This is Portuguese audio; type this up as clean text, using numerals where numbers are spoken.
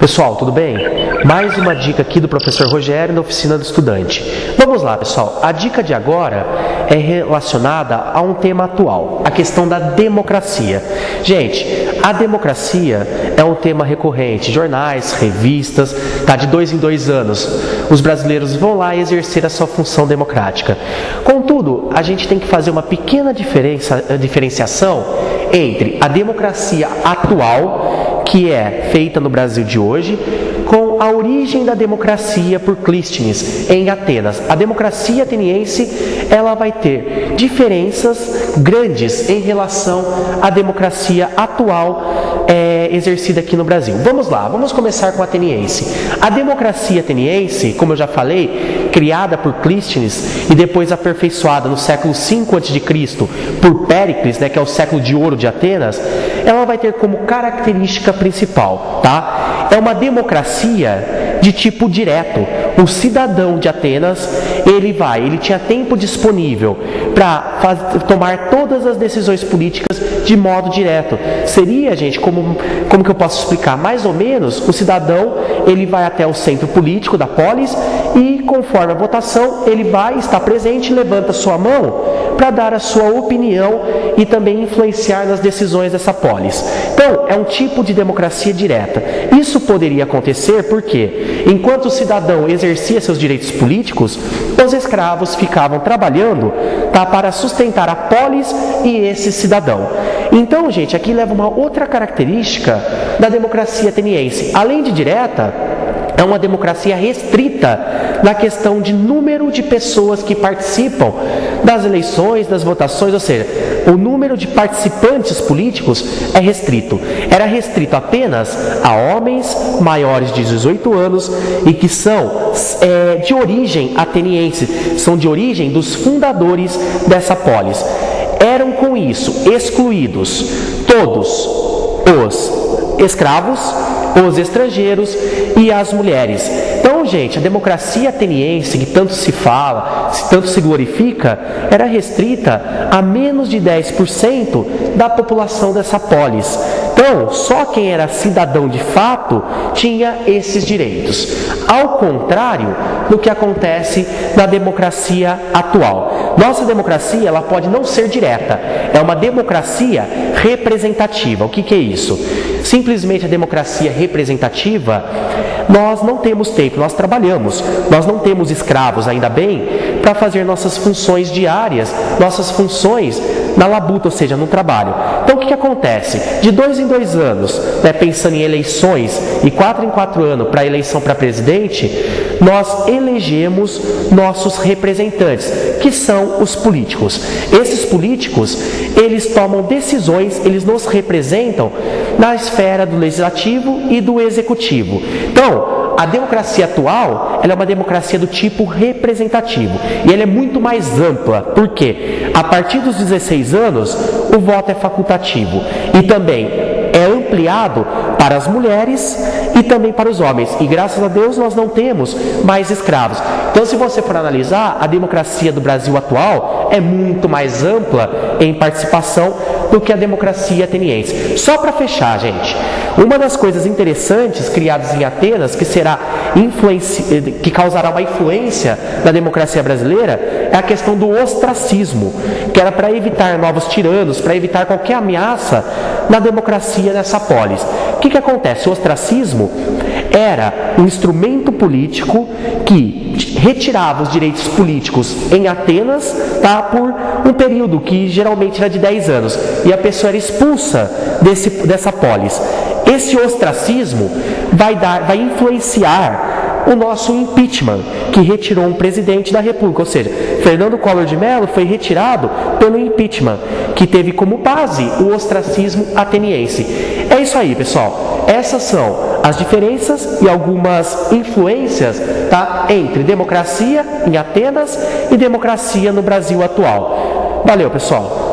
Pessoal, tudo bem? Mais uma dica aqui do professor Rogério na Oficina do Estudante. Vamos lá, pessoal. A dica de agora é relacionada a um tema atual, a questão da democracia. Gente, a democracia é um tema recorrente. Jornais, revistas, de 2 em 2 anos, os brasileiros vão lá exercer a sua função democrática. Contudo, a gente tem que fazer uma pequena diferenciação entre a democracia atual, que é feita no Brasil de hoje, com a origem da democracia por Clístenes em Atenas. A democracia ateniense, ela vai ter diferenças grandes em relação à democracia atual exercida aqui no Brasil. Vamos lá, vamos começar com a ateniense. A democracia ateniense, como eu já falei, criada por Clístenes e depois aperfeiçoada no século V a.C. por Péricles, que é o século de ouro de Atenas, ela vai ter como característica principal, é uma democracia de tipo direto. O cidadão de Atenas, ele tinha tempo disponível para tomar todas as decisões políticas de modo direto. Seria, gente, como que eu posso explicar? Mais ou menos, o cidadão, ele vai até o centro político da polis e, conforme a votação, ele vai estar presente, levanta sua mão para dar a sua opinião e também influenciar nas decisões dessa polis. Então, é um tipo de democracia direta. Isso poderia acontecer porque, enquanto o cidadão exercia seus direitos políticos, os escravos ficavam trabalhando para sustentar a polis e esse cidadão. Então, gente, aqui leva uma outra característica da democracia ateniense. Além de direta, é uma democracia restrita na questão de número de pessoas que participam das eleições, das votações, ou seja, o número de participantes políticos é restrito. Era restrito apenas a homens maiores de 18 anos e que são de origem ateniense, são de origem dos fundadores dessa polis. Eram com isso excluídos todos os escravos, os estrangeiros e as mulheres. Então, gente, a democracia ateniense, que tanto se fala, tanto se glorifica, era restrita a menos de 10% da população dessa polis. Então, só quem era cidadão de fato tinha esses direitos. Ao contrário do que acontece na democracia atual. Nossa democracia, ela pode não ser direta, é uma democracia representativa. O que é isso? Simplesmente a democracia representativa, nós não temos tempo, nós trabalhamos, nós não temos escravos, ainda bem, para fazer nossas funções diárias, nossas funções na labuta, ou seja, no trabalho. Então, o que acontece? De 2 em 2 anos, pensando em eleições, e 4 em 4 anos para eleição para presidente, nós elegemos nossos representantes, que são os políticos. Esses políticos, eles tomam decisões, eles nos representam na esfera do legislativo e do executivo. Então, a democracia atual, ela é uma democracia do tipo representativo e ela é muito mais ampla, porque a partir dos 16 anos o voto é facultativo e também é ampliado para as mulheres e também para os homens. E graças a Deus nós não temos mais escravos. Então, se você for analisar, a democracia do Brasil atual é muito mais ampla em participação do que a democracia ateniense. Só para fechar, gente, uma das coisas interessantes criadas em Atenas, que causará uma influência na democracia brasileira, é a questão do ostracismo, que era para evitar novos tiranos, para evitar qualquer ameaça na democracia dessa polis. O que acontece? O ostracismo era um instrumento político que retirava os direitos políticos em Atenas por um período que geralmente era de 10 anos e a pessoa era expulsa dessa polis. Esse ostracismo vai influenciar o nosso impeachment, que retirou um presidente da República, ou seja, Fernando Collor de Mello foi retirado pelo impeachment, que teve como base o ostracismo ateniense. É isso aí, pessoal. Essas são as diferenças e algumas influências entre democracia em Atenas e democracia no Brasil atual. Valeu, pessoal!